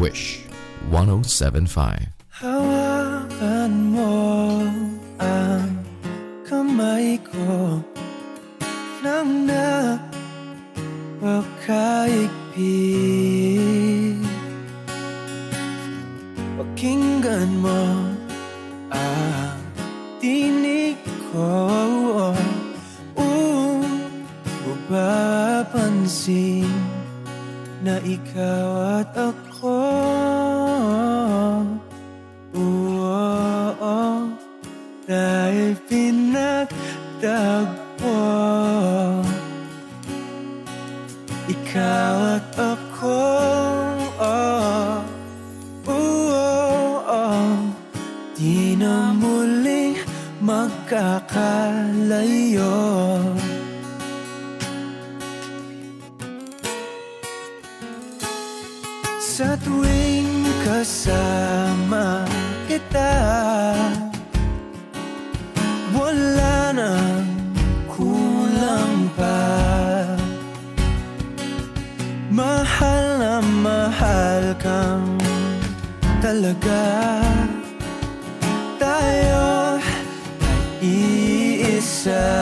Wish 107.5. Hawakan mo ang kamay ko nang napakaigpit. Pakinggan mo ang tinig ko, mapapansin na ikaw at ako dahil pinagtagpo. Ikaw at ako di na muling magkakalayo. Sa tuwing kasama kita, wala nang kulang pa. Mahal na mahal kang talaga. Tayo ay iisa,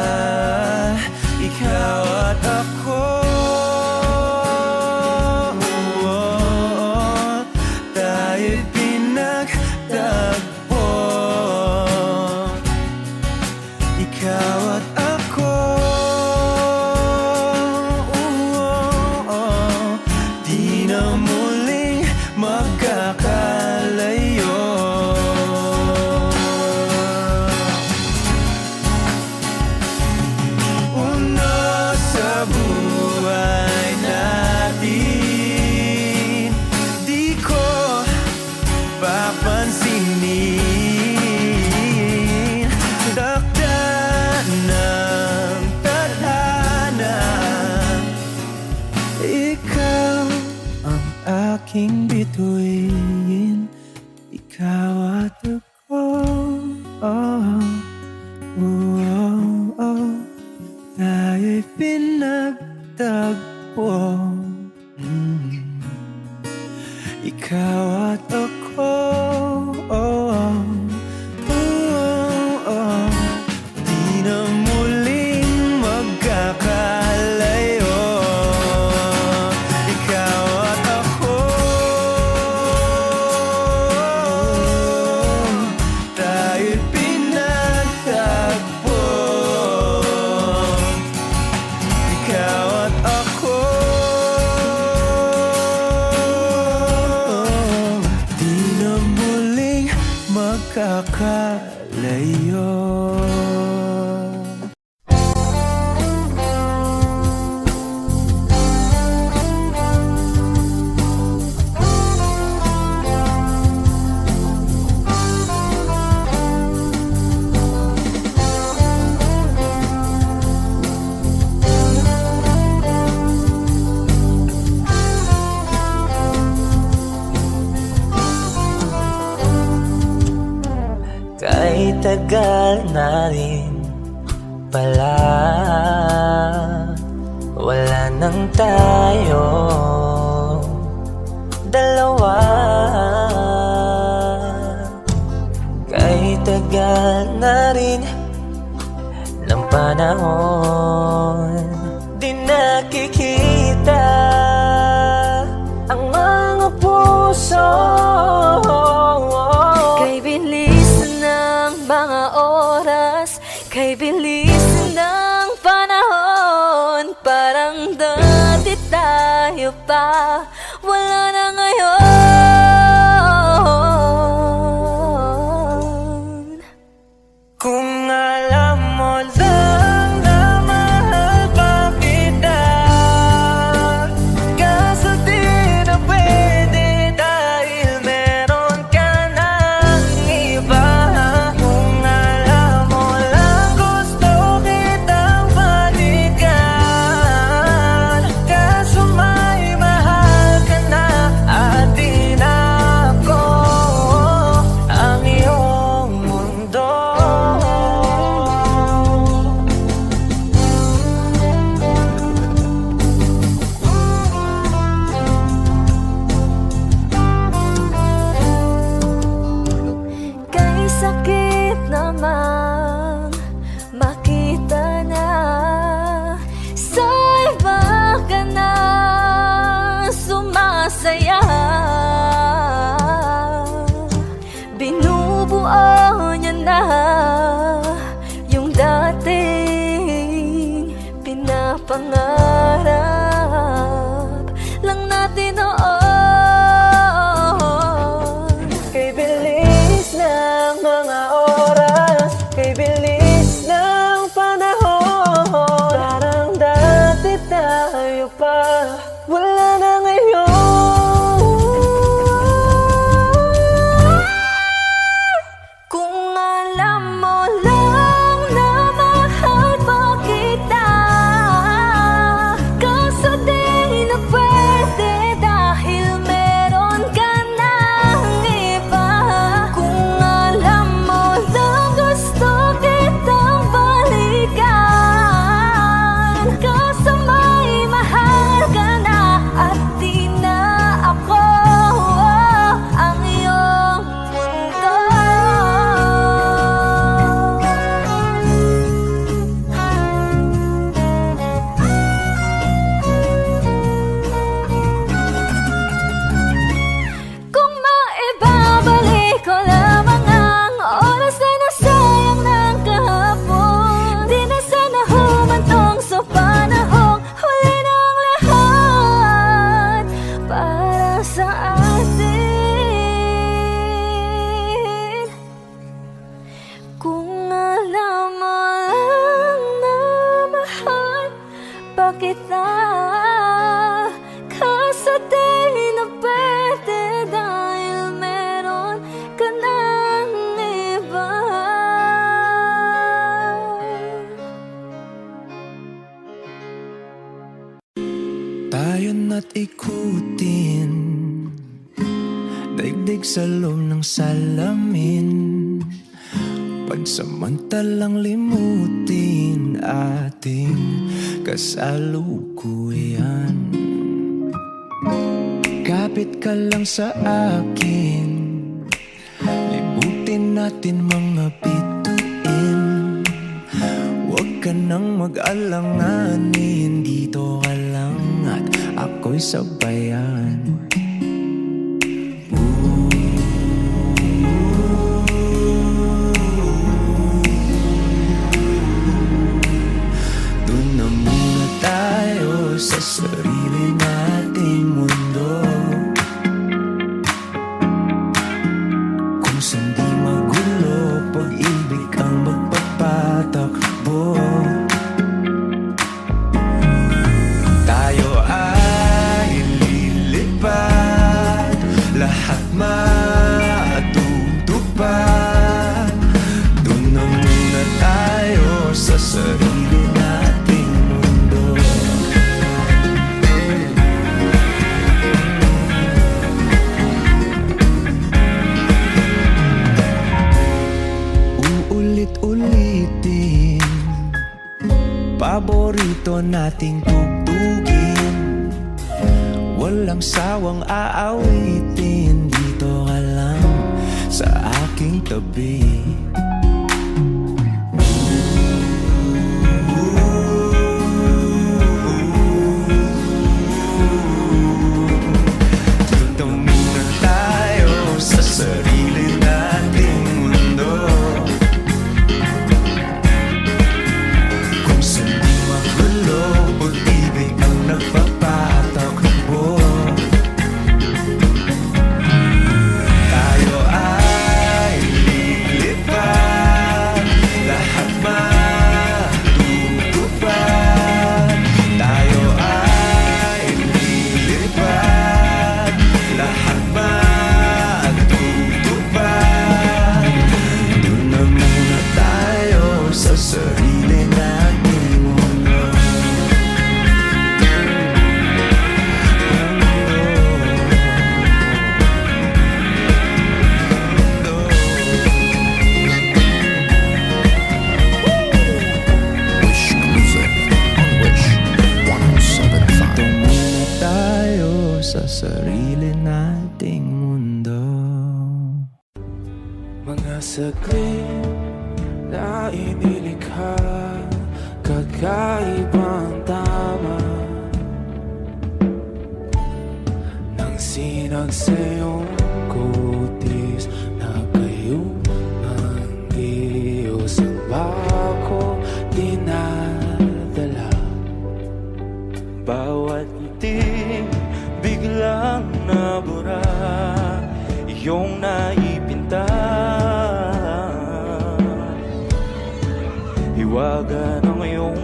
ikaw at ako. Tayo'y pinagtagpo. Ikaw at ako, di na muling magkakalayo. Uno sa buhay natin, di ko papansinin. Takda ng tadhana, ikaw ang aking bituin. Ikaw at ako, tayo'y pinagtagpo. Ikaw at ako, di na muling magkakalayo. Ikaw at ako, tayo'y pinagtagpo. Ikaw at ako, di na muling magkakalayo. Kahit tagal na rin pala, wala nang tayo dalawa. Kahit tagal na rin ng panahon, di nakikita ang mga puso. Kay bilis ng mga oras, kay bilis ng panahon, parang dati tayo pa, wala na ngayon. Kung alam mo lang na mahal pa kita, kaso di na pwede dahil ikutin, daigdig sa loob ng salamin, pagsamantalang limutin ating kasalukuyan. Kapit ka lang sa akin, libutin natin mga bituin. Huwag ka nang mag-alanganin, dito ka lang at ako'y sabayan. Doon na muna tayo sa sarili nating mundo, kung saan di magulo, pag-ibig ang magpapatakbo. Tayo ay lilipad, lahat matutupad. Doon na muna tayo sa sarili nating mundo. Uulit-ulitin, paborito nating tugtugin, walang sawang aawitin, dito ka lang sa aking tabi. Dito muna tayo sa sarili nating mundo, kung saan di magulo, pag-ibig ang nagpapatakbo. Tayo ay lilipad, lahat matutupad. Tayo ay lilipad, lahat matutupad. Doon na muna tayo sa sarili nating mundo. Wish Music on Wish 107.5. Dito muna tayo sa sarili nating mundo. Mga saglit na inilikha, kakaibang tama nang sinag sa iyong kutis na kayo ang Diyos ang bako dinadala. Bawat ngiti biglang nabura, iyong naipinta. Hiwaga ng iyong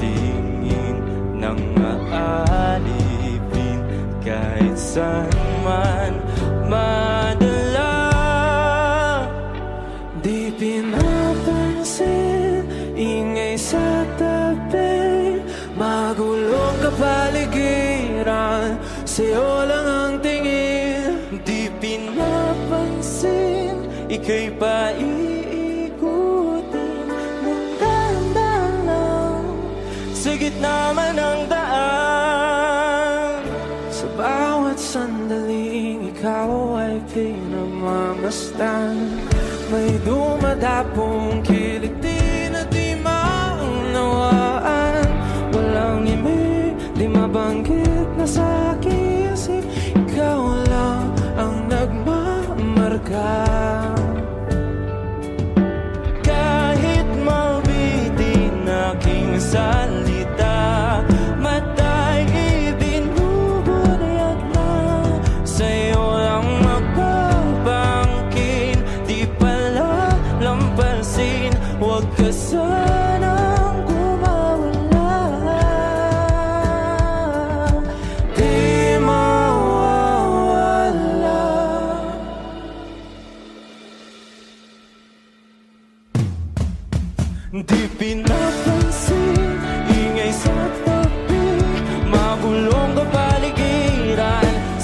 tingin nang aalipin, kahit saan man madala. Di pinapansin, ingay sa tabi, magulong kapaligiran, sa'yo lang ang tingin. Di pinapansin, ika'y paiikutin ng dahan-dahan lang, sa gitna man ng daan. Sa bawat sandaling ikaw ay pinagmamasdan, may dumadapong kiliti na di maunawaan. Walang imig, di mabanggit na sa aking isip, ikaw lang ang nagmamarka. Kahit mabitin aking salita, mata'y ibinubunayag na, sa'yo lang magpapangkin, di pala lampasin. Huwag ka sanang kumawala, di mawawala. Di pinapansin, ingay sa tabi, magulong kapaligiran,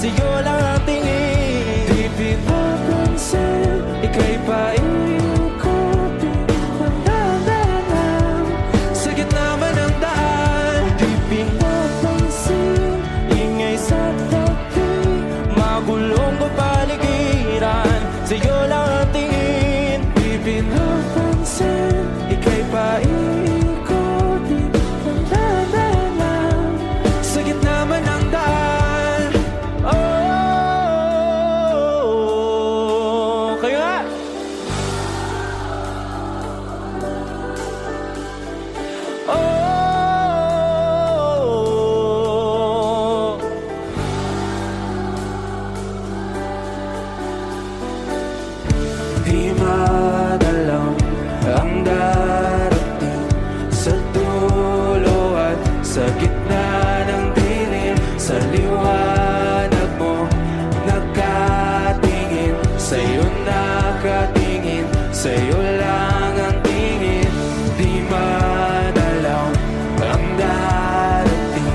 sa'yo lang ang tingin. Di pinapansin, ika'y paikutin ng dahan-dahan sa gitna man ng daan. Di pinapansin, ingay sa tabi, magulong kapaligiran, sa'yo lang ang tingin. Di pinapansin, ika'y paikutin ng dahan-dahan sa gitna man ng daan. Oh, kayo nga. Oh, di madalaw ang darating sa dulo at sa gitna ng dilim. Sa liwanag mo nakatingin, sa'yo nakatingin, sa'yo lang ang tingin. Di madalaw ang darating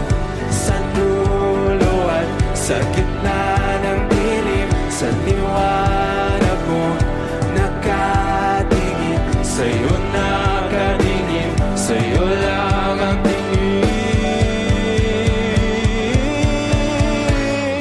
sa dulo at sa gitna ng dilim. Sa liwanag mo nakatingin, sa'yo nakatingin, sa'yo lang ang tingin.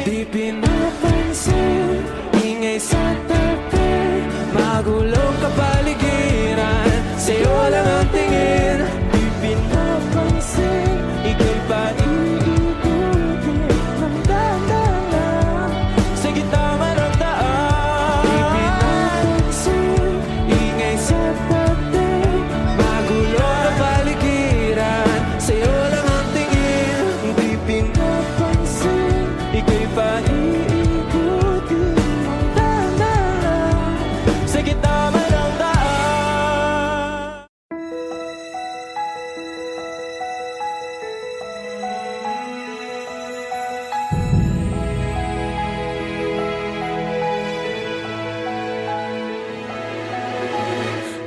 Di pinapansin, ingay sa tabi, magulong kapaligiran, sa'yo lang ang tingin. Di pinapansin, ika'y paikutin ng dahan-dahan sa gitna man ng daan. Di pinapansin, ingay sa tabi, magulong kapaligiran, sa'yo lang ang tingin. Di pinapansin, ika'y paikutin ng dahan-dahan sa gitna man ng daan.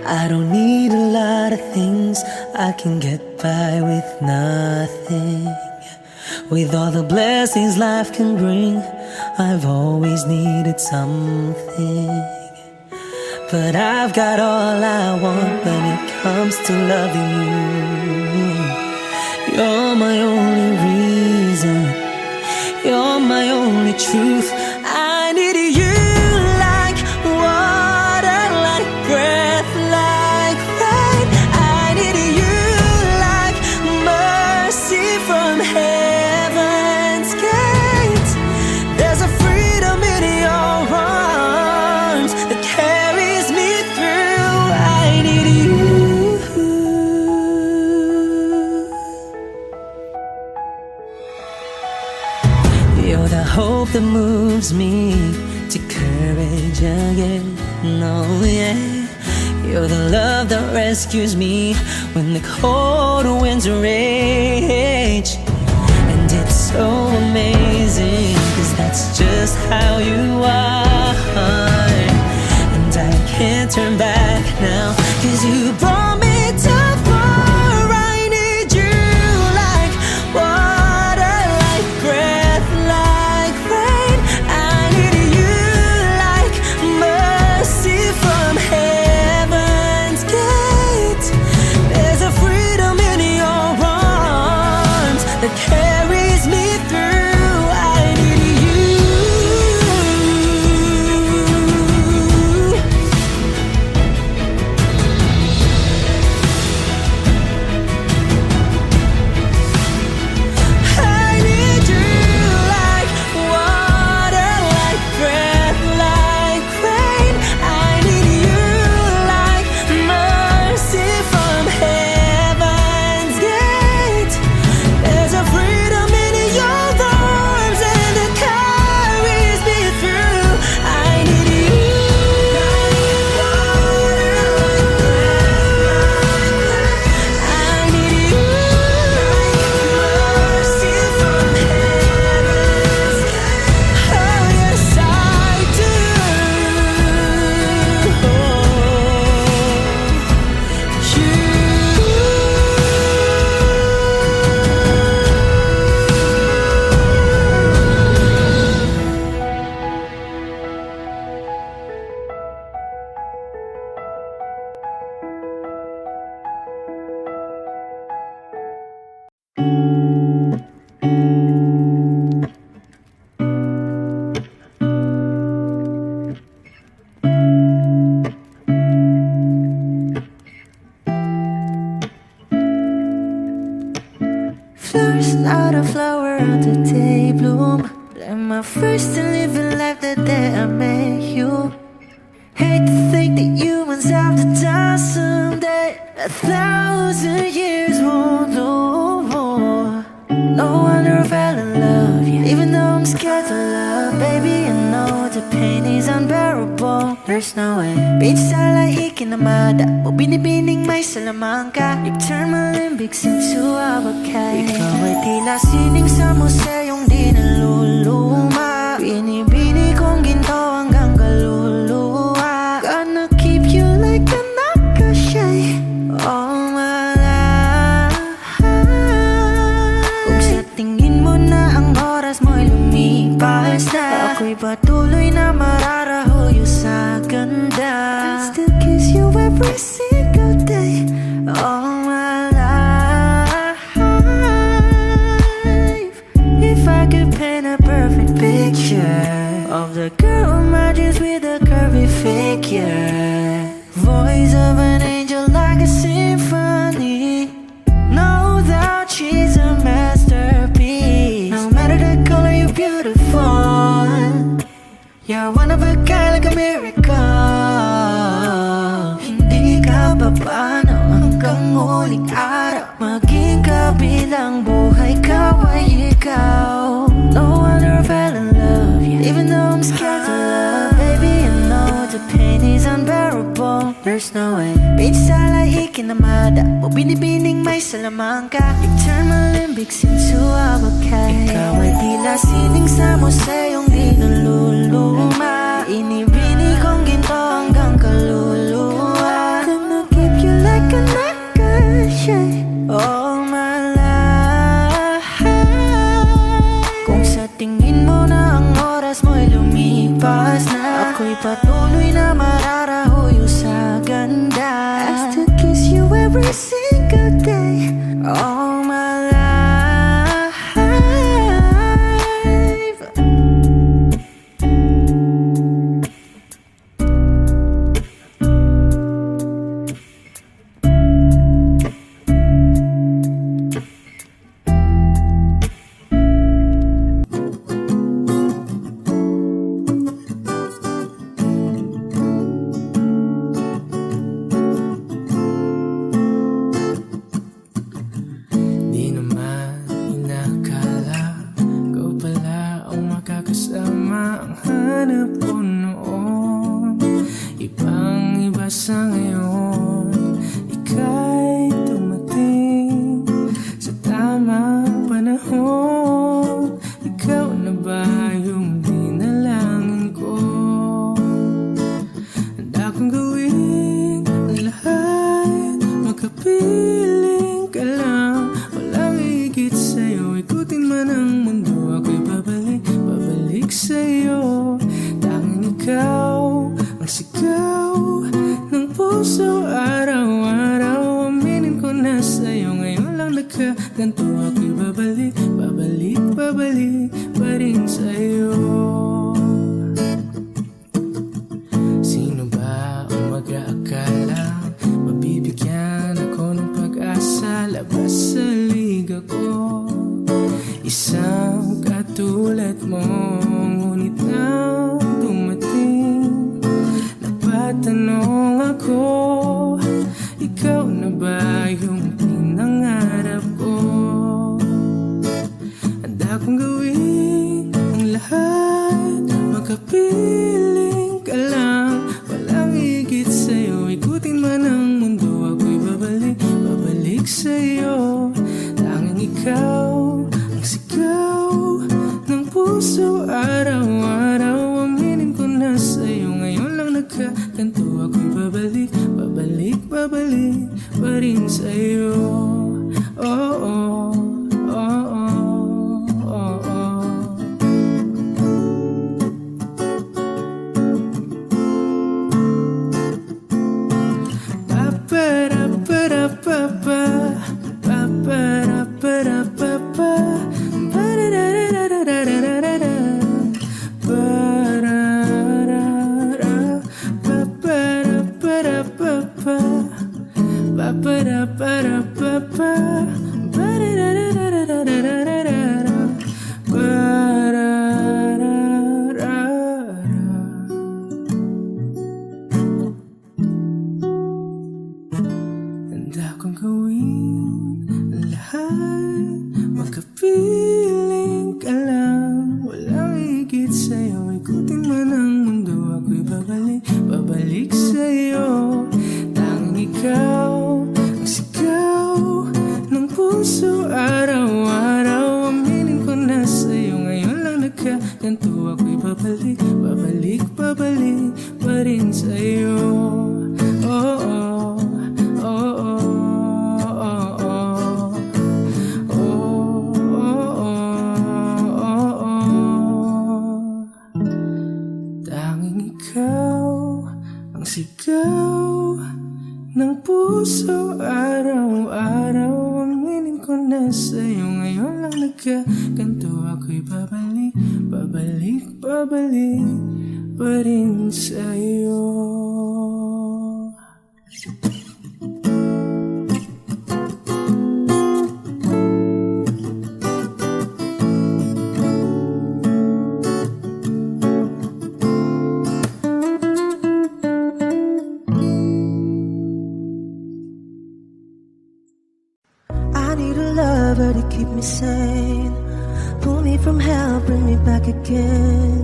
I don't need a lot of things, I can get by with nothing. With all the blessings life can bring, I've always needed something. But I've got all I want when it comes to loving you. You're my only reason, you're my only truth. I need you like water, like breath, like rain. I need you like mercy from heaven's gate. There's a freedom in your arms that carries me through. I need you. You're the hope that moves me to courage again. No, yeah. You're the love that rescues me when the cold winds rage. And it's so amazing, 'cause that's just how you are. And I can't turn back now, 'cause you brought me too far. I need you like water, like breath, like rain. I need you like mercy from heaven's gate. There's a freedom in your arms that carries me through. I need you. hate to think that humans have to die someday. 1,000 years won't know more. No wonder I fell in love, yeah. Even though I'm scared to love, baby, I know the pain is unbearable. There's no way. Bitch, salay ikinamada mo binibining may salamangka. You've turned my limbics into avocado. Ikaw ay tila sining sa museyong di naluluma. Binibini kong ginto hanggang kaluluwa. Gonna keep you like a nakashay all my life. Kung sa tingin mo na ang oras mo'y lumipas na, ako'y patuloy na mararahuyo sa ganda. I'll still kiss you every single day all my life. If I could paint a perfect picture of the girl in my dreams with a curvy figure, voice of an angel like a symphony, no doubt she's a masterpiece. No matter the color, you're beautiful. You're one of a kind, like a miracle. Hindi ka papano hanggang huling araw. Maging kabilang buhay ka ay ikaw. No wonder I fell in love, yeah. Even though I'm scared to love, baby, I know the pain is unbearable. There's no way. Bitch, salay ikinamada mo binibining may salamangka. You turn my limbics into avocado. Ikaw ay tila sining sa museyong di naluluma. Inibini kong ginto hanggang kaluluwa. Gonna keep you like a nakashay all my life. Kung sa tingin mo na ang oras mo'y lumipas na, ako'y patuloy na mararahuyo sa ganda. I still kiss you every single day all my life. Di naman inakala ikaw pala ang makakasama. Ang hanap ko noon, ibang iba sa ngayon. Ika'y dumating sa tamang panahon. Ikaw na ba yung dinalangin ko? Handa kong gawin ang lahat, makapiling ka lang. Walang higit sa'yo, ikutin man ang mundo. Ako'y babalik sa'yo. Tanging ikaw ang sigaw ng puso araw-araw. Aminin ko na sa'yo, ngayon lang nagkaganto. Ako'y babalik pa rin sa'yo. Sino ba ang mag-aakala mabibigyan ako ng pag-asa? Labas sa liga ko, isang katulad mo. Ngunit nang dumating, napatanong ako, ikaw na ba yung pinangarap ko? Handa kong gawin ang lahat, makapiling ka lang. Walang higit sa'yo, ikutin man ang mundo. Ako'y babalik sa'yo. Tanging ikaw ang sigaw ng puso araw-araw. Aminin ko na sa'yo, ngayon lang nagkaganto. Ako'y babalik pa rin sa'yo. Oh, oh, oh, oh, oh, oh. Ba-ba-da-ba-da-ba-ba. babalik sa'yo. Tanging ikaw ang sigaw ng puso araw-araw. Aminin ko na sa'yo, ngayon lang nagkaganto. Ako'y babalik, babalik, babalik pa rin sa'yo. Oh, oh, oh, oh. Sigaw ng puso araw-araw. Aminin ko na sa'yo, ngayon lang nagkaganto. Ako'y babalik, babalik, babalik pa rin sa'yo. I need a lover to keep me sane. Pull me from hell, bring me back again.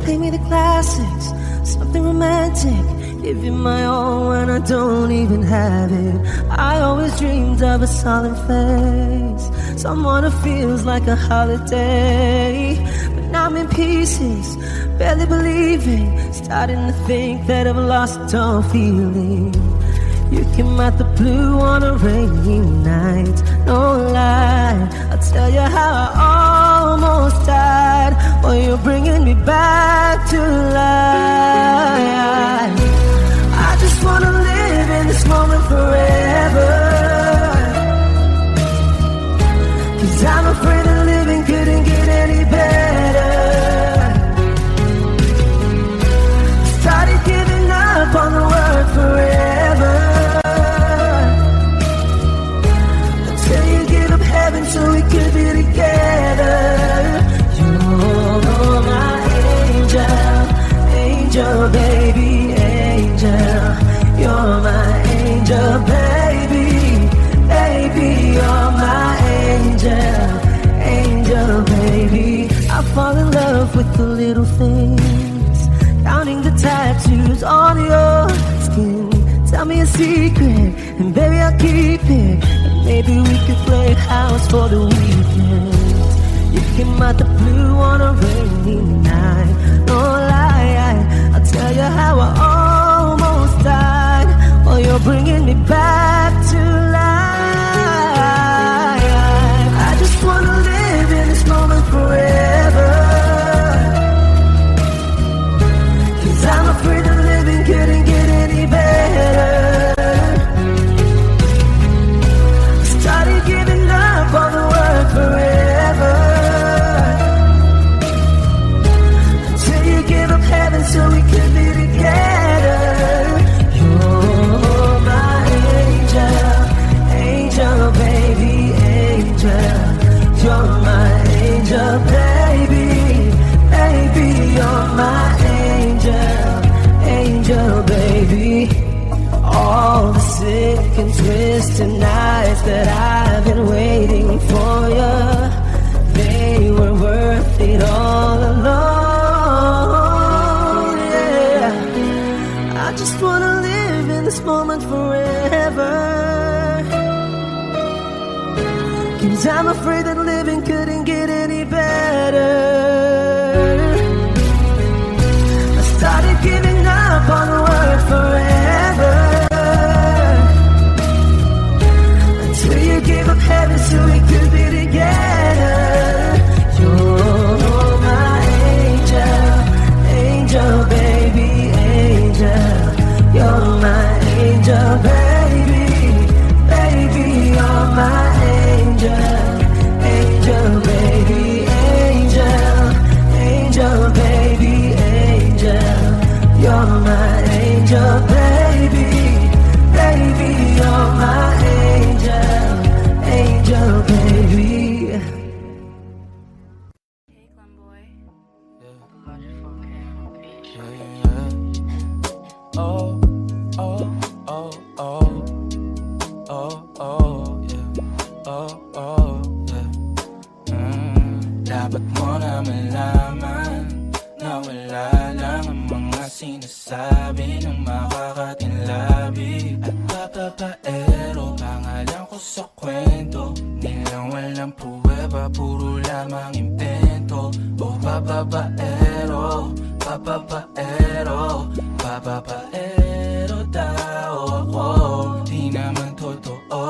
Play me the classics, something romantic. Give you my all when I don't even have it. I always dreamed of a solemn face, someone who feels like a holiday. But now I'm in pieces, barely believing, starting to think that I've lost all feeling. You came out the blue on a rainy night, no lie. I'll tell you how I almost died. Oh, you're bringing me back to life. I just wanna live in this moment forever, 'cause I'm afraid that living couldn't get any better. Started giving up on the word forever, so we could be together. You're my angel, angel, baby, angel. You're my angel, baby, baby. You're my angel, angel, baby. I fall in love with the little things, counting the tattoos on your skin. Tell me a secret, and baby I'll keep it. Maybe we could play house for the weekend. You came out the blue on a rainy night, no lie. I'll tell you how I almost died. Oh, you're bringing me back to life. I just wanna live in this moment forever, 'cause I'm afraid that living couldn't get any better. Giving up on the word forever, until you give up heaven so we could be together. You're my angel, angel, baby, angel. You're my angel, baby, baby. You're my angel, angel, baby. All the sick and twisted nights that I've been waiting for you, they were worth it all alone. Yeah, I just wanna live in this moment forever, 'cause I'm afraid that living couldn't get any better. I started giving up on the word forever, until you gave up heaven so we could be together. You're my angel, angel, baby, angel. You're my angel, baby, baby. You're my angel, angel, baby, angel, angel, baby, angel. You're my angel, baby, baby. You're my angel, angel, baby. Hey, Clem boy. Oh, oh, oh, oh, oh, oh, yeah. Oh, oh, yeah. Dapat mo na malaman na wala lang ang mga sinasabi sinasabi ng makakatinlabi. At bababaero, pangalan ko sa kwento, nilang walang pruweba, puro lamang impento. O bababaero, bababaero, bababaero daw ako. Di naman totoo,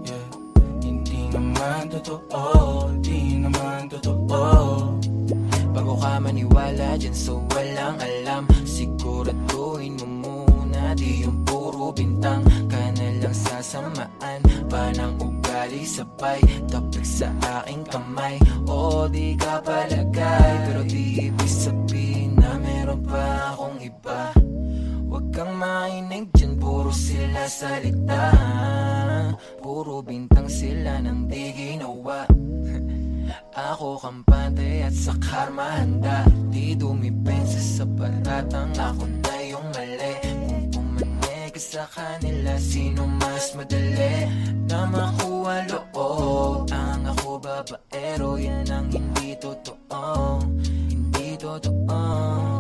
yeah. Hindi naman totoo, di naman totoo. Bago ka maniwala dyan so walang alam, siguraduhin mo muna di yung puro bintang ka na lang sasamaan pa ng ugali sabay tapik sa aking kamay. O di ka palagay pero di ibig sabihin na meron pa akong iba. Huwag kang mainig dyan, puro sila salita, puro bintang sila nang di ginawa. Ako kampante at sa karma handa, di dumipensa sa batatang ako na yung mali. Kung pumanig ka sa kanila, sino mas madali na makuha loob? Ang ako babaero, yan ang hindi totoo, hindi totoo.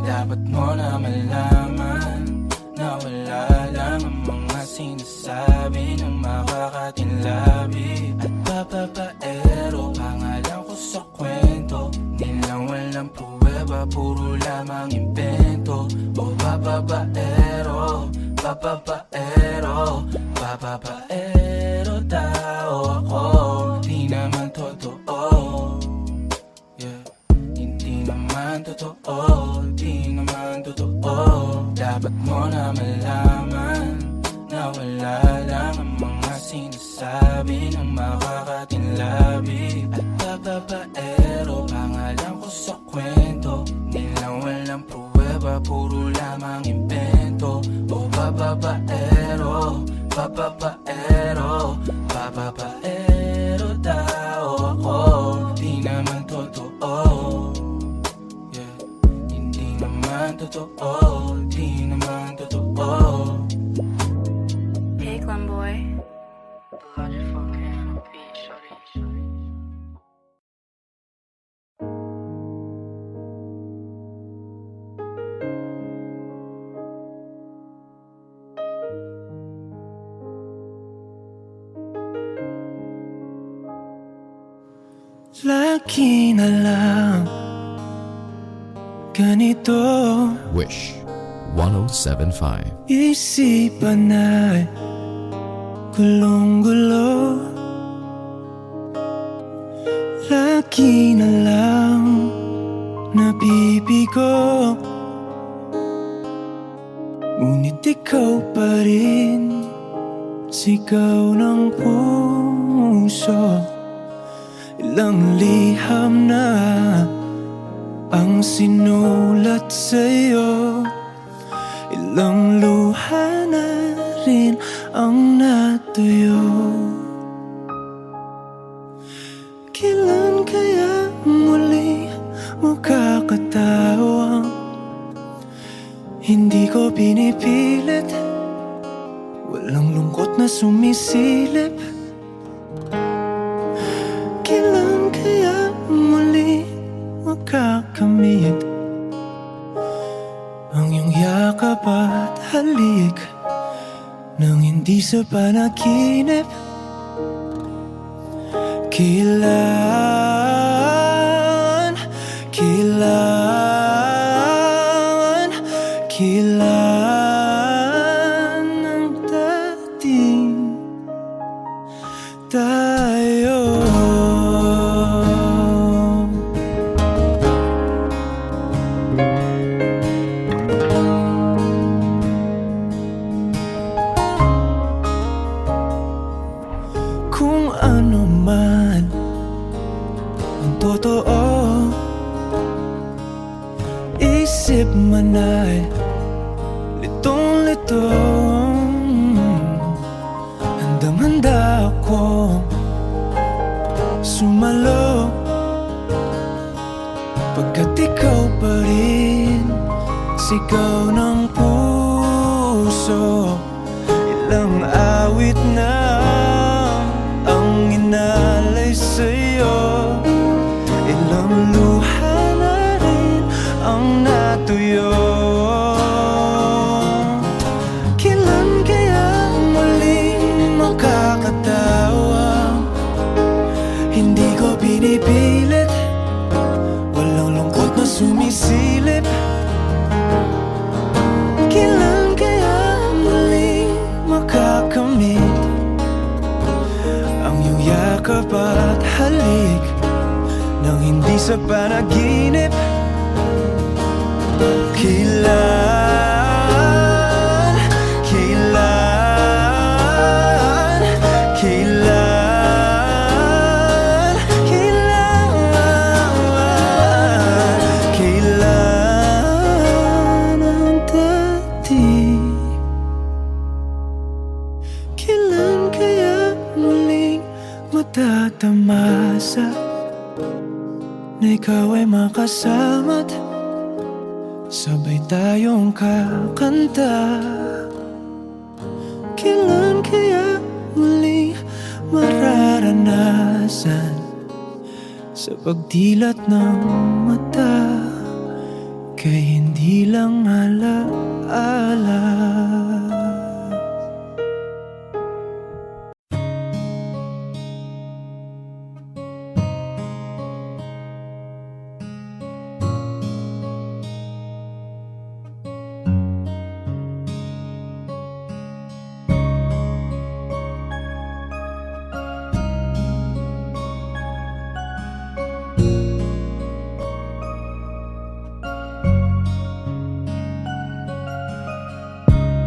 Dapat mo na malaman na wala lang ang mga sinasabi ng makakatinlabi. At bababaero, pangalan ko sa kwento, nilang walang pruweba, puro lamang impento. O bababaero, bababaero, bababaero daw ako. Di naman totoo, yeah. Hindi naman totoo, di naman totoo. Dapat mo na malaman na wala lang ang mga sinasabi ng makakatinlabi. At bababaero, pangalan ko sa kwento, nilang walang pruweba, puro lamang impento. O bababaero, bababaero, bababaero daw ako. Di naman totoo, yeah. Hindi naman totoo, di naman totoo. Hey, Glam Boy. Lagi na lang ganito, Wish 1075. isipan ay gulong-gulo. Lagi na lang nabibigo, ngunit ikaw pa rin, sigaw ng puso. Ilang liham na ang sinulat sa'yo, ilang luha na rin ang natuyo. Kailan kaya muli makakatawang hindi ko pinipilit, walang lungkot na sumisilip. Kailan kaya muli makakamit ang iyong yakap at halik nang hindi sa panaginip? Kailan, kailan, kailan ang dating tayo? Kung ano man ang totoo, isip man ay litong-litong, handang-handa akong sumalo, pagkat ikaw pa rin, sigaw ng puso. Ilang awit na ang inalay sa'yo, ilang luha na rin ang natuyo. sa panaginip. Kailan, kailan, kailan, kailan, kailan ang dating? Kailan kaya muling matatamasa na ikaw ay makasama't sabay tayong kakanta? Kailan kaya muling mararanasan sa pagdilat ng mata kay hindi lang alaala?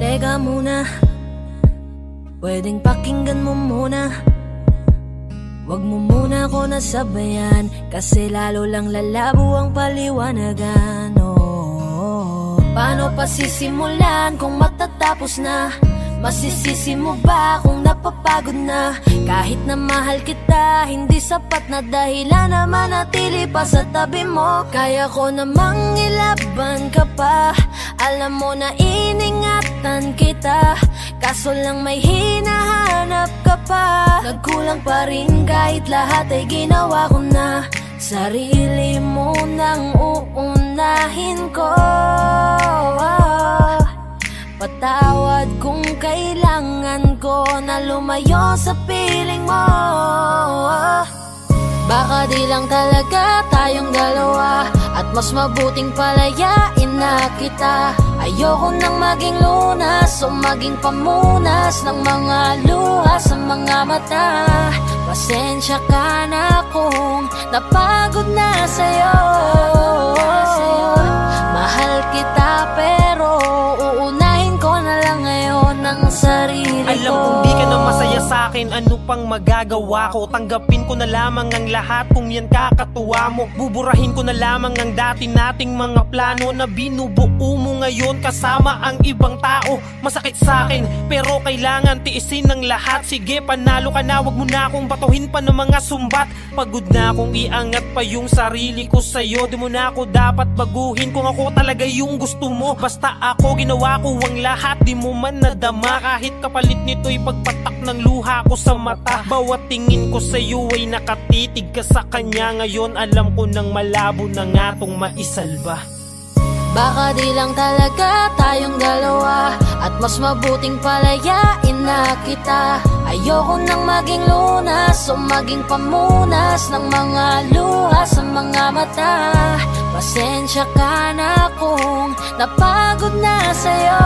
Teka muna, pwedeng pakinggan mo muna. Wag mo muna ako nasabayan, kasi lalo lang lalabo ang paliwanagan. Oh, paano pa sisimulan kung matatapos na? Masisisi mo ba kung napapagod na? Kahit na mahal kita, hindi sapat na dahilan na manatili pa sa tabi mo. Kaya ko namang ilaban ka pa, alam mo na iningatan kita, kaso lang may hinahanap ka pa. Nagkulang pa rin kahit lahat ay ginawa ko na. Sarili mo nang uunahin ko. Patawad kung kailangan ko na lumayo sa piling mo. Baka di lang talaga tayong dalawa, at mas mabuting palayain na kita. Ayoko nang maging lunas o maging pamunas ng mga luha sa mga mata. Pasensya ka na kung napagod na sa'yo. Mahal kita pero uunahin ko na lang ngayon ang sarili ko. Alam kong di ka na masaya sa'kin, ano pang magagawa ko? Tanggapin ko na lamang ang lahat kung yan kakatuwa mo. Buburahin ko na lamang ang dati nating mga plano na binubuo mo ngayon kasama ang ibang tao. Masakit sa'kin pero kailangan tiisin ng lahat. Sige, panalo ka na, wag mo na akong batuhin pa ng mga sumbat. Pagod na akong iangat pa yung sarili ko sa'yo. Di mo na ako dapat baguhin kung ako talaga yung gusto mo. Basta ako, ginawa ko ang lahat, di mo man nadama. Kahit kapalit nito'y pagpatak ng luha ko sa mata. Bawat tingin ko sa'yo ay nakatitig ka sa kanya. Ngayon alam ko nang malabo na nga tong maisalba. Baka di lang talaga tayong dalawa, at mas mabuting palayain na kita. Ayoko nang maging lunas o maging pamunas ng mga luha sa mga mata. Pasensya ka na kung napagod na sa'yo.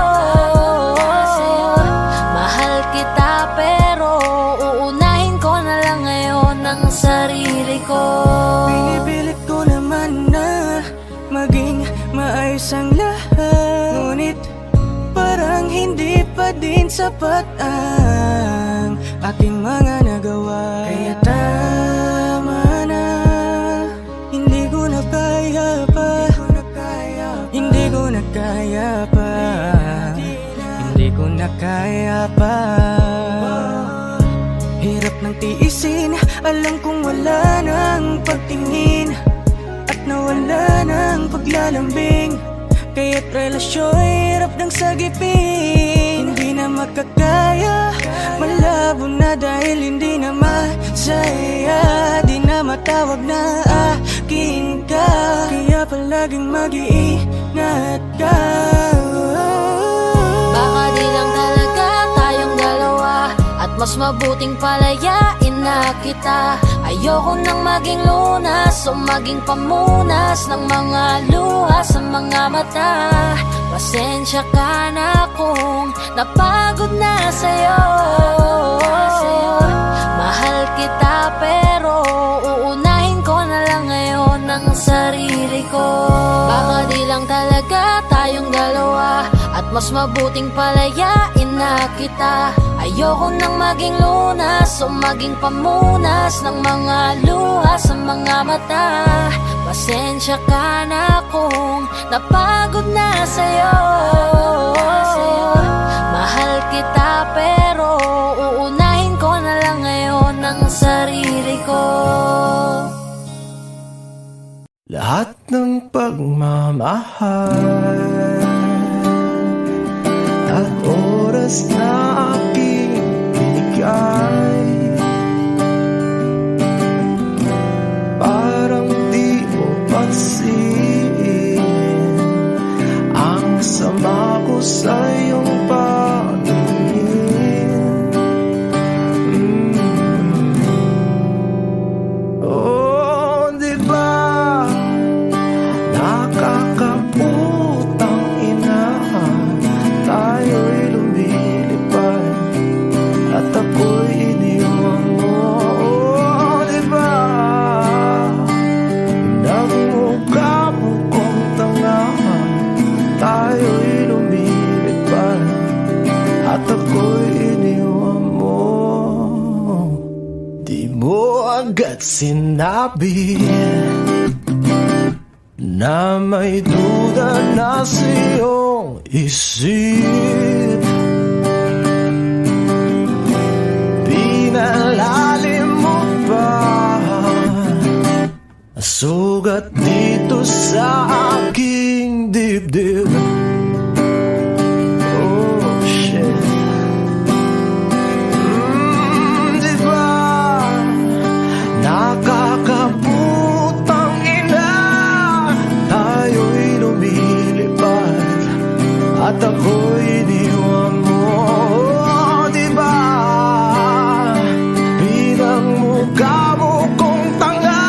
Mahal kita pero uunahin ko na lang ngayon ang sarili ko. Pinipilit ko naman na maging maayos ang lahat, ngunit parang hindi pa din sapat ang aking mga nagawa. Kaya tama na, hindi ko na kaya pa, hindi ko na kaya pa, hindi ko na kaya pa. Hirap ng tiisin, alam kong wala nang pagtingin at nawala ng paglalambing. Kaya't relasyo'y hirap ng sagipin. Hindi na makakaya, malabo na dahil hindi na masaya. Di na matawag na akin ka, kaya palaging mag-iingat ka. Baka di lang talaga tayong dalawa, at mas mabuting palayain na kita. Ayoko nang maging lunas o maging pamunas ng mga luha sa mga mata. Pasensya ka na kung napagod na sa'yo. Mahal kita pero uunahin ko na lang ngayon ang ko. Baka di lang talaga tayong dalawa, at mas mabuting palayain na kita. Ayoko nang maging lunas o maging pamunas ng mga luha sa mga mata. Pasensya ka na kung napagod na sa'yo. Mahal kita pero uunahin ko na lang ngayon ang sarili ko. Lahat ng pagmamahal at oras na aking binigay, parang di mo pansin ang sama ko sa iyong paningin. Oh, di ba nakakaputang ina, tayo'y lumilipad at ako'y iniwan mo. Oh, di ba pinagmukha mo kong tanga, tayo'y lumilipad at ako'y iniwan mo. Di mo agad sinabi na may duda na sa iyong isip. Pinalalim mo pa sugat dito sa aking dibdib. Oh shit. Di ba nakakaputang ina, tayo'y lumilipad at ako'y iniwan mo. Oh, di ba pinagmukha mo kong tanga,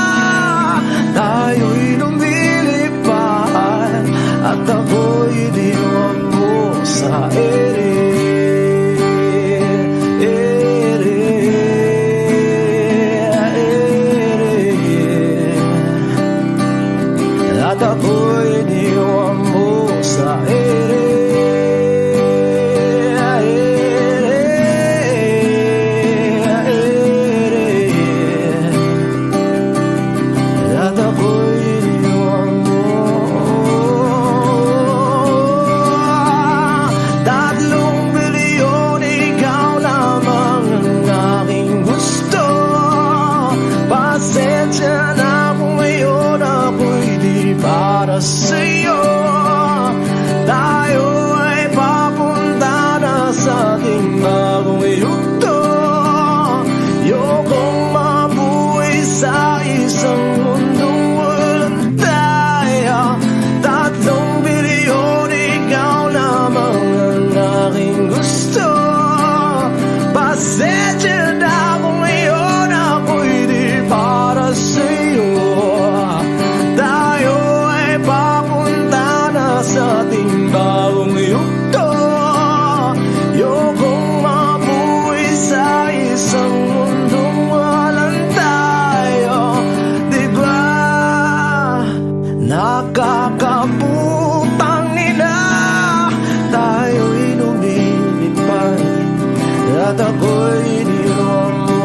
tayo'y lumilipad at ako'y iniwan mo sa ere. At ako'y iniwan mo sa ere. At ako'y iniwan mo. 3 bilyon, ikaw lamang ang aking gusto. Pasensya na kung ngayon ako'y di para sa'yo. Tayo ay papunta na sa ating bagong yugto. Ayokong mabuhay sa isang mundong walang tayo. 3 bilyon, ikaw lamang ang aking gusto. Pasensya na kung ngayon ako'y di para sa'yo. Tayo ay papunta na sa ating bagong yugto. Ayokong mabuhay sa isang mundong walang tayo. Di ba nakakaputang ina, tayo'y lumilipad at ako'y iniwan mo.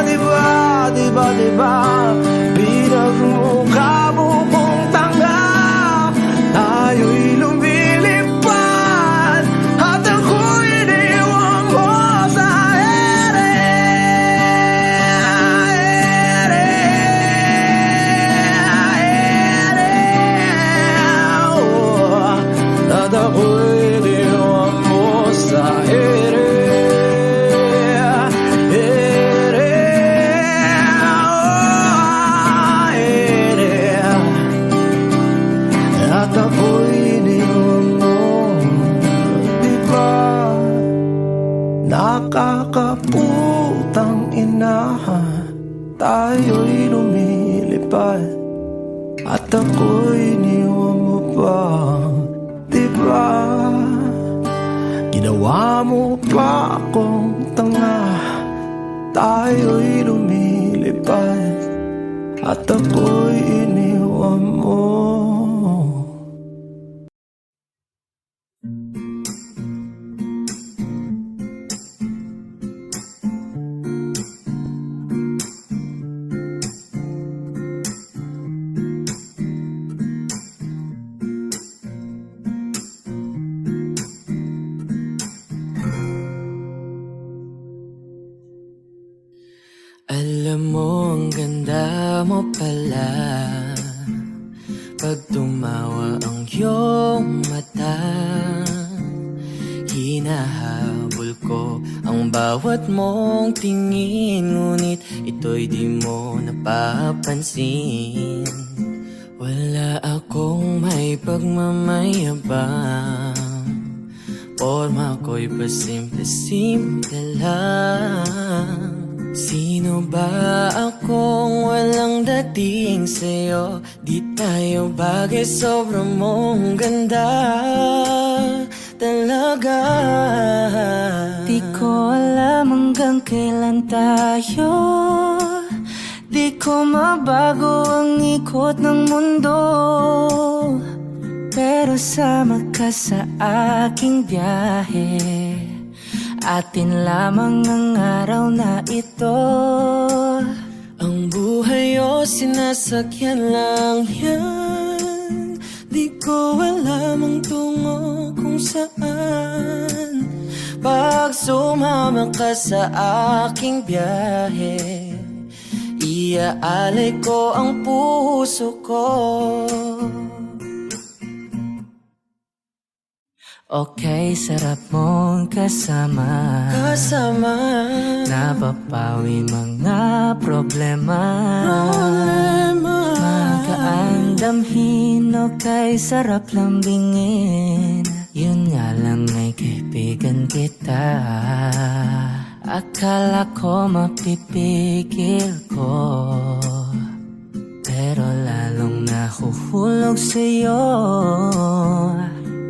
Di ba, di ba, di ba pinagmukha mo kong tanga, tayo'y lumilipad at ako'y iniwan mo sa ere. Oh, at ako'y iniwan mo sa ere. At ako'y iniwan mo. Di ba nakakaputang ina, tayo'y lumilipad at ako'y iniwan mo pa. Di ba ginawa mo pa akong tanga, tayo'y lumilipad at ako'y iniwan mo. Alam mo, ang ganda mo pala pag tumawa ang iyong mata. Hinahabol ko ang bawat mong tingin, ngunit ito'y di mo napapansin. Wala akong may pagmamayabang, porma ko'y pasimple-simple lang. Sino ba akong walang dating sa'yo? Di tayo bagay, sobrang mong ganda talaga. Di ko alam hanggang kailan tayo, di ko mabago ang ikot ng mundo, pero sama ka sa aking biyahe. Atin lamang ang araw na ito. Ang buhay o sinasakyan lang yan, di ko alam ang tungo kung saan. Pag sumama ka sa aking biyahe, iaalay ko ang puso ko. Okay, sarap mong kasama, napapawi mga problema. Magaan damhin, okay, sarap lambingin. Yun nga lang ay kaibigan kita. Akala ko mapipigil ko, pero lalong nahuhulog sa'yo.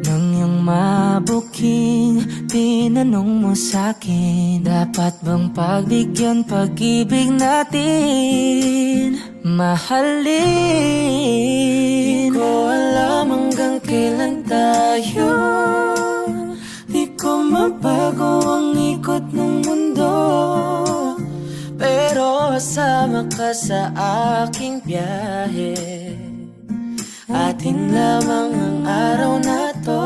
Nang yung mabuking tinanong mo sa'kin, dapat bang pagbigyan pag-ibig natin, mahalin? Di ko alam hanggang kailan tayo, di ko mabago ang ikot ng mundo, pero kasama ka sa aking biyahe. Atin lamang ang araw na to.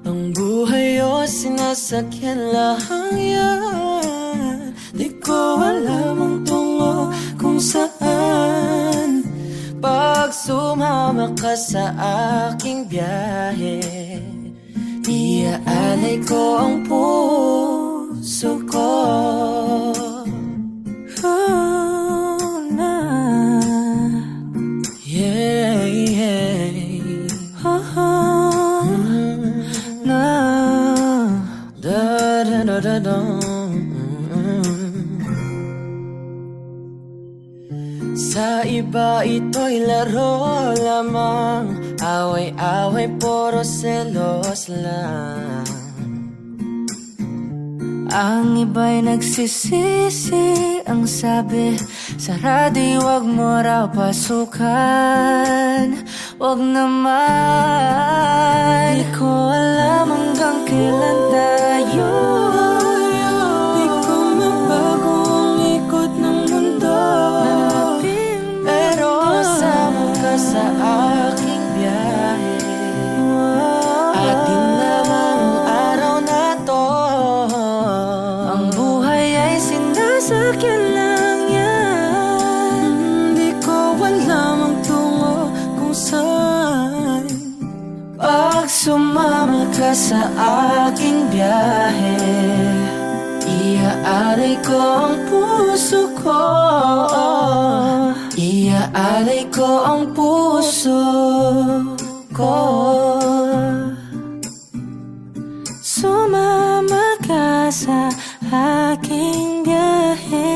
Ang buhay o sinasakyan lang yan, di ko alam ang tungo kung saan. Pag sumama ka sa aking biyahe, iaalay ko ang puso ko. Sa iba ito'y laro lamang, away-away puro selos lang. Ang iba'y nagsisisi, ang sabi sa radyo, wag mo raw pasukan. Wag naman, di ko alam hanggang kailan tayo, Di ko mabago ang ikot ng mundo, pero kasama ka sa aking biyahe. Atin lamang ang araw na to. ang buhay ay sinasakyan lang yan. Di ko alam ang tungo kung saan. Pag sumama ka sa aking biyahe, iaalay ko ang puso ko. Iaalay ko ang puso ko. Sumama ka sa aking biyahe.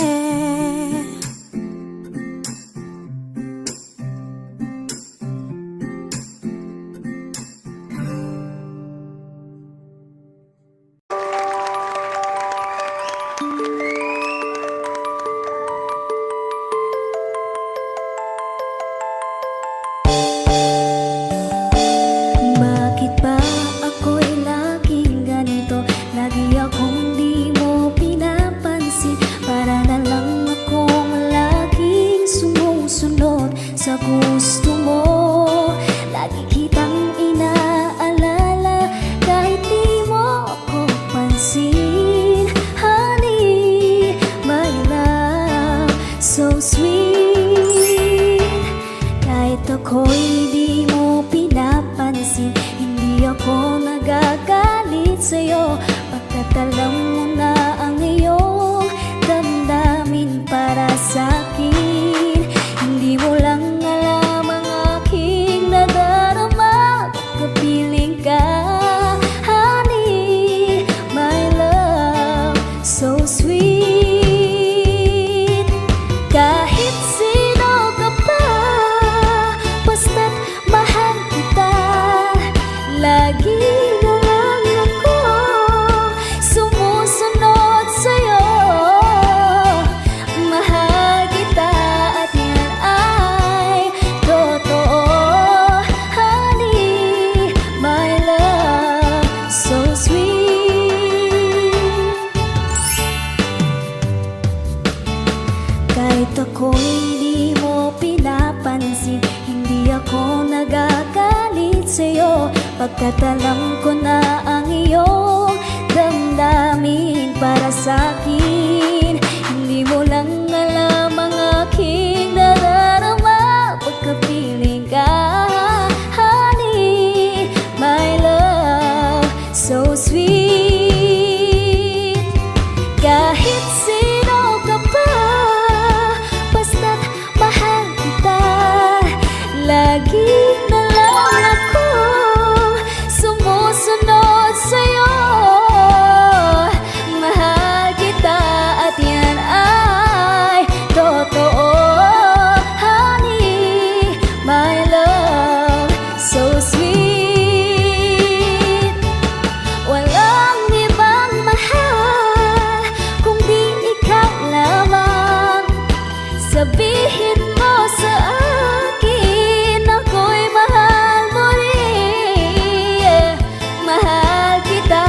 nagagalit sa'yo, pagkat alam mo na ang iyong damdamin para sa'kin. Hindi mo lang alam ang aking nadarama, pagkapiling ka, honey, my love, so sweet. Kahit sino ka pa, basta't mahal kita, lagi na lang ako sumusunod sa'yo. Mahal kita at yan ay totoo, honey, my love, so sweet. Kahit ako'y di mo pinapansin, hindi ako nagagalit sa'yo, pagkat alam ko na ang iyong damdamin para sa'kin. Hindi mo lang alam ang aking nadarama, pagkapiling ka, honey, my love, so sweet. Kahit sino ka pa, basta't mahal kita, lagi na lang ako sumusunod sa'yo. Mahal kita at yan ay totoo, honey, my love, so sweet. Walang ibang mahal kundi ikaw lamang. Sabihin mo sa akin, ako'y mahal mo rin. Mahal kita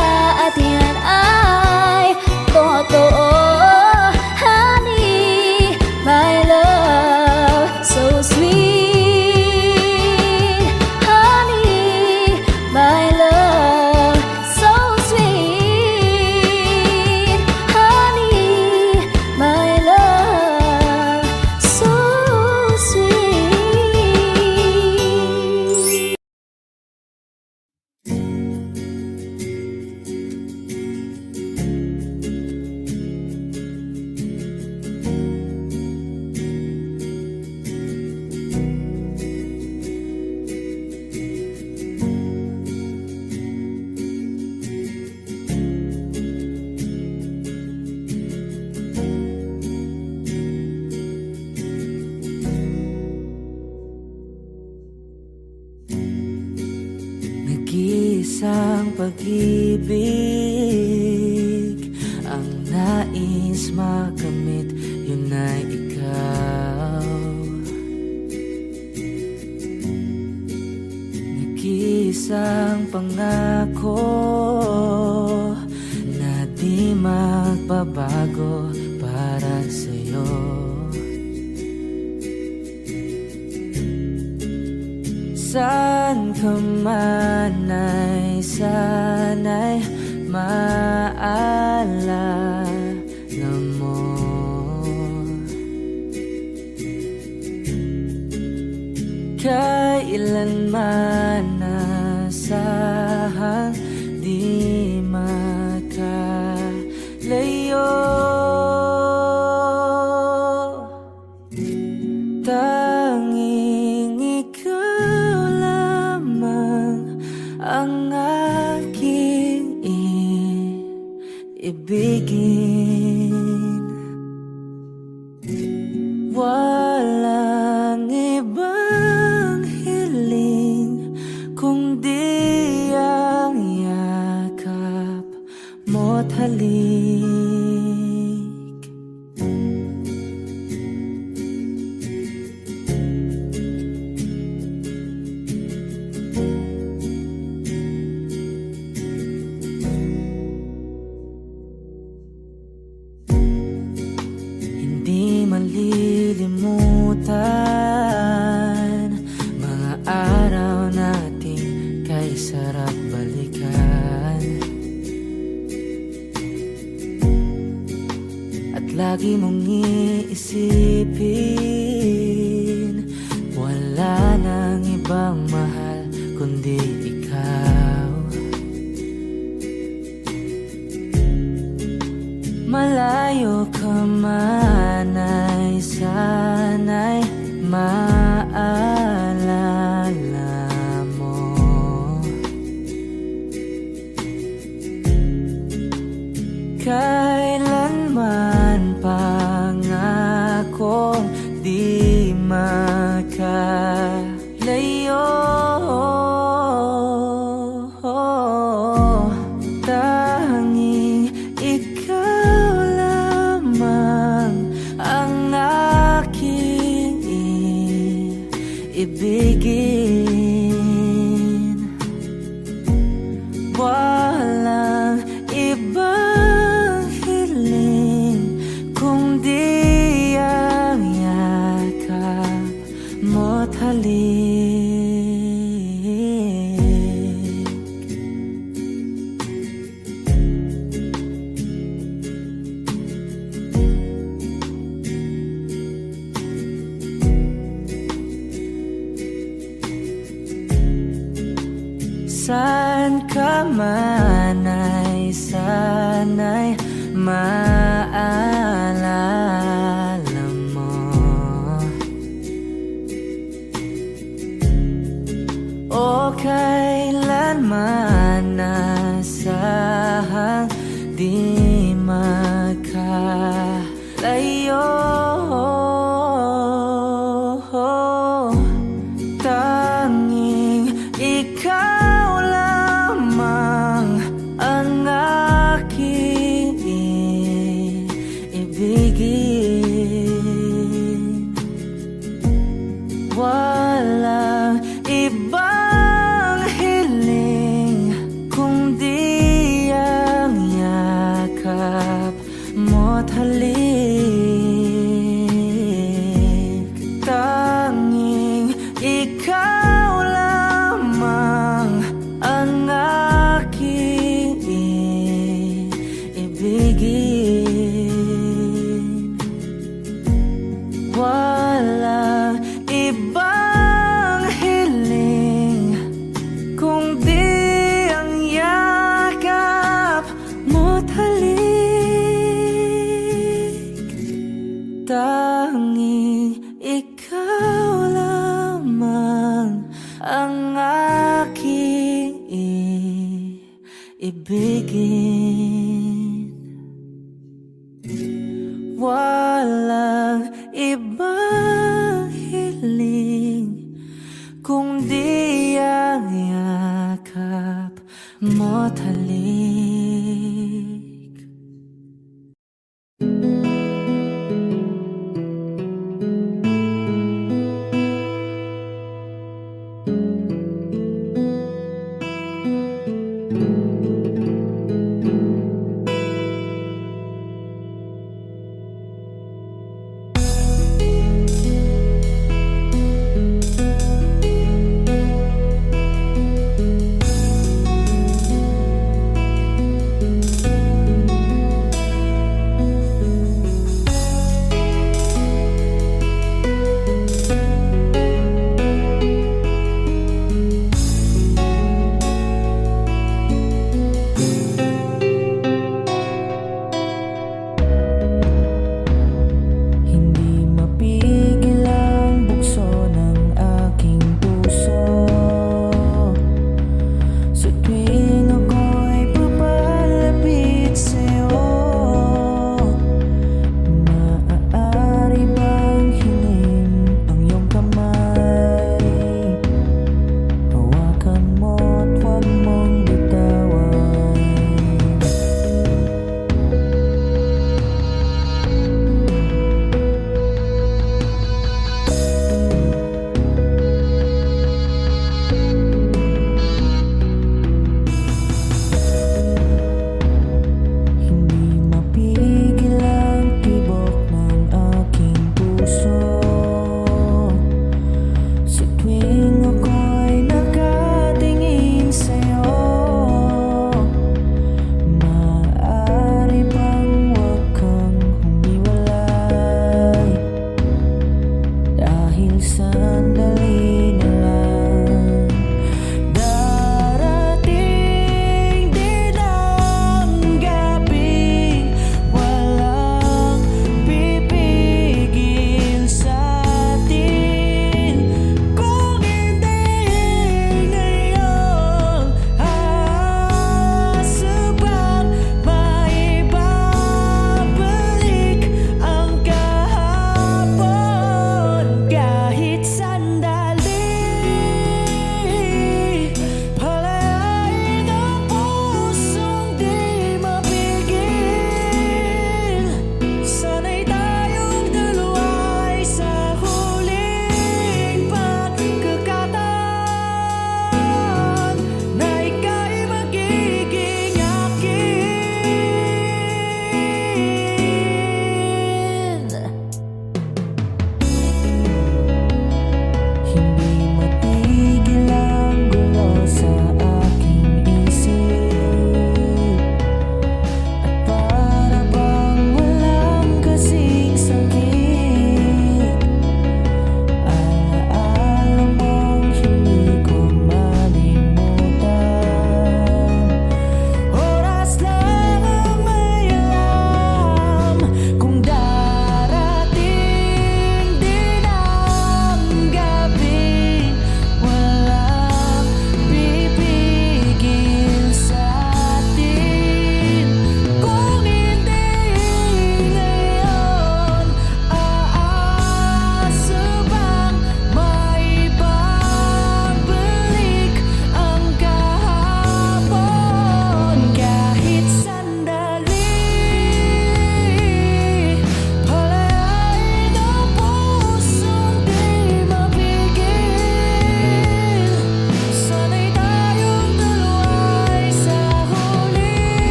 at yan ay totoo, honey, my love, so sweet. Honey, my love, so sweet. Honey, my love, so sweet. Nag-iisang pag-ibig ang nais makamit, yun ay ikaw. Nag-iisang pangako na di magbabago para sa'yo. Saan ka man ay sana'y maalala mo. Kailanman nasahang di makalayo. Tanging ikaw lamang ang aking ibigin. Walang ibang hiling kundi ang yakap mo't halik. Hindi malilimutan mga araw nating kay sarap balikan. At lagi mong iisipin, wala nang ibang mahal kundi ikaw. malayo ka man ay sana'y maalala mo. Kailanman pangakong di makalayo. Tanging ikaw lamang ang aking ibigin. Walang ibang hiling kundi ang yakap mo't halik. Saan ka man ay sana'y maalala mo. O kailanman nasahang di makalayo. Tanging ikaw lamang ang aking ibigin. Walang ibang hiling kundi ang yakap mo't halik. Tanging ikaw lamang ang aking ibigin. Walang ibang hiling kundi ang yakap mo't halik. Tanging ikaw lamang ang aking ibigin. Walang ibang hiling kundi ang yakap mo't halik.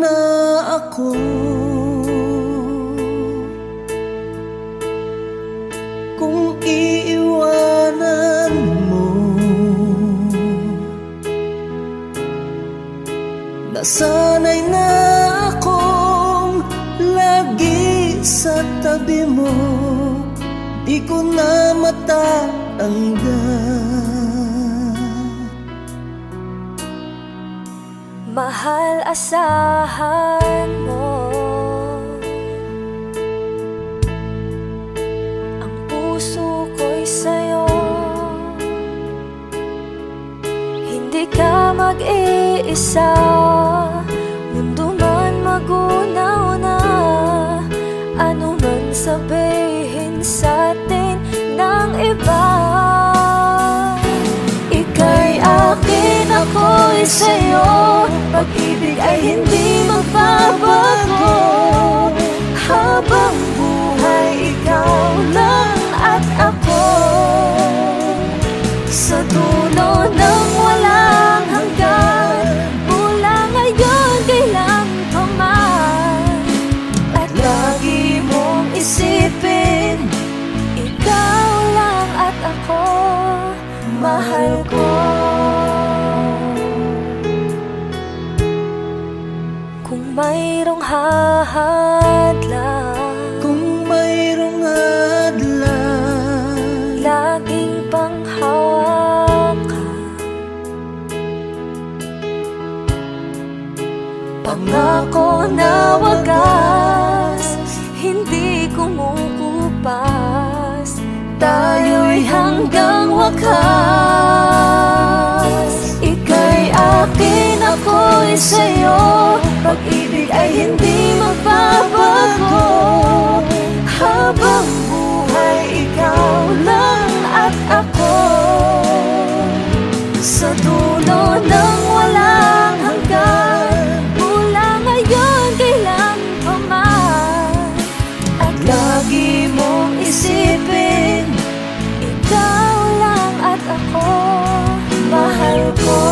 na ako. Kung iiwanan mo, nasanay na akong lagi sa tabi mo. Di ko na matatanggal. Mahal, asahan mo ang puso ko'y sa'yo. Hindi ka mag-iisa, mundo man magunaw na. Ano man sabihin sa'tin ng iba, ika'y akin, ako'y sa'yo. Pag-ibig ay hindi magbabago. Habang buhay, ikaw lang at ako. Sa dulo ng walang hanggan, mula ngayon kailan pa man. At lagi mong isipin, ikaw lang at ako, mahal ko. Kung mayroong hahadlang, Kung mayroong hadlang, laging panghawakan, pangako na wagas, hindi kumukupas. Tayo'y hanggang wakas. Ika'y akin, ako'y sa'yo. Pag-ibig ay hindi magbabago. Habang buhay, ikaw lang at ako. Sa dulo ng walang hanggan, mula ngayon kailan pa man. At lagi mong isipin, ikaw lang at ako, mahal ko.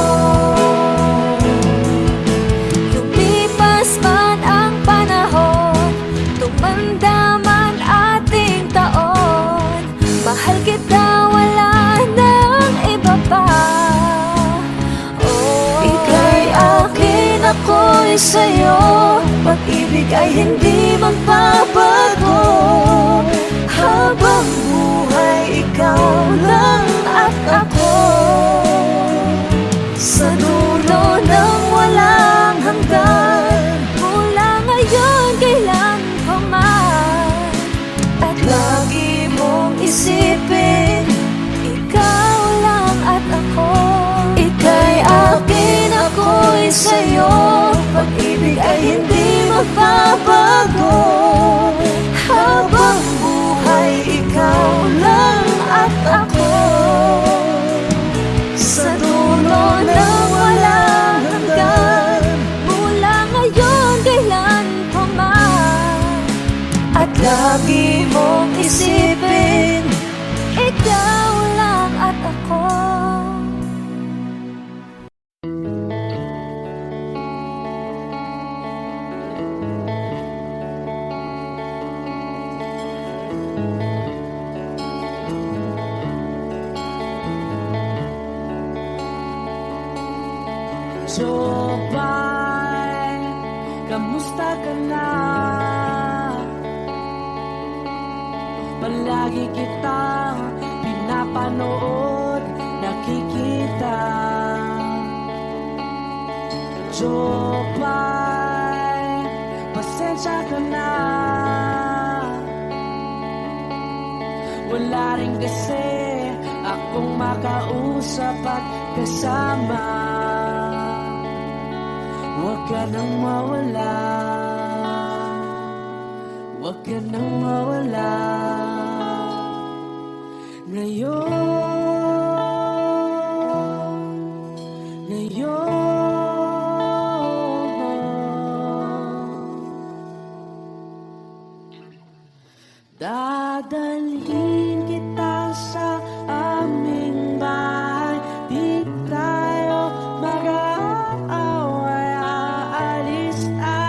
Lumipas man ang panahon, tumanda man ating taon, mahal kita, wala nang iba pa. Oh, ika'y akin, ako'y sa'yo. Pag-ibig ay hindi magbabago. Habang buhay, ikaw lang at ako. Sa dulo ng walang hanggan, mula ngayon kailan pa man. At lagi mong isipin, ikaw lang at ako. Ika'y akin, ako'y sa'yo. Pag-ibig ay hindi magbabago. Habang buhay, ikaw lang at ako. Sa dulo ng walang hanggan, mula ngayon kailan pa man. At lagi mong isipin, ikaw lang at ako. Jopay, kamusta ka na? Palagi kitang pinapanood, nakikita. Jopay, pasensya ka na. Wala rin kasi akong makausap at kasama. Huwag ka nang mawala, huwag ka nang mawala. Dadalhin kita sa aming bahay. Di tayo mag-aaway, aalis tayo.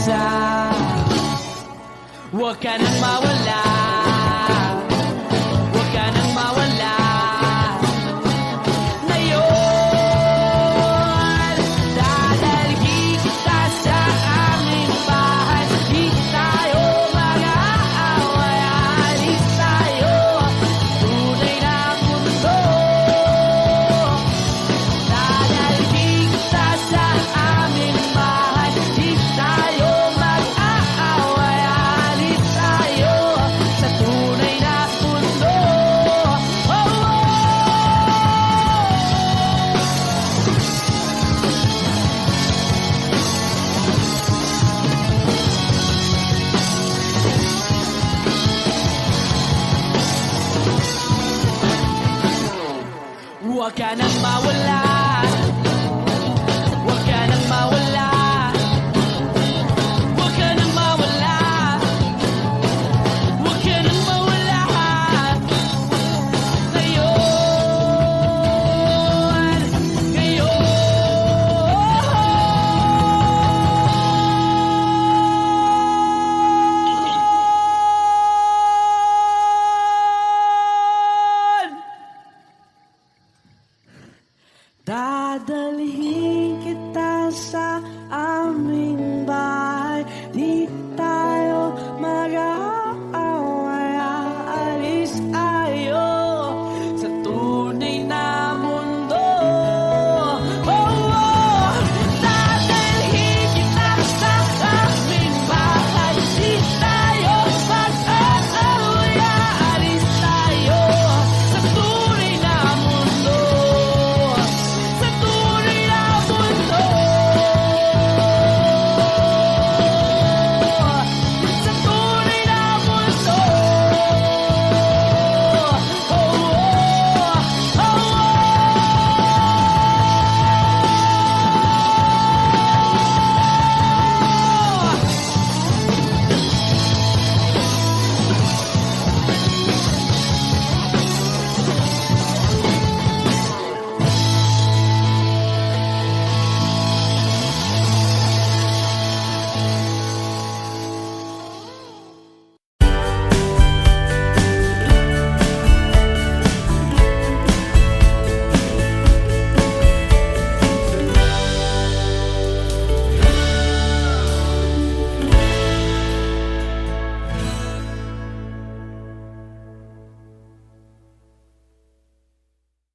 mag-isa. Huwag ka nang mawala, huwag ka nang mawala. Ngayon, dadalhin kita sa aming bahay. Di tayo mag-aaway, alis tayo tunay na mundo. Dadalhin kita sa aming bahay. Di tayo mag-aaway, alis tayo sa tunay na mundo. Oh, oh. Huwag ka na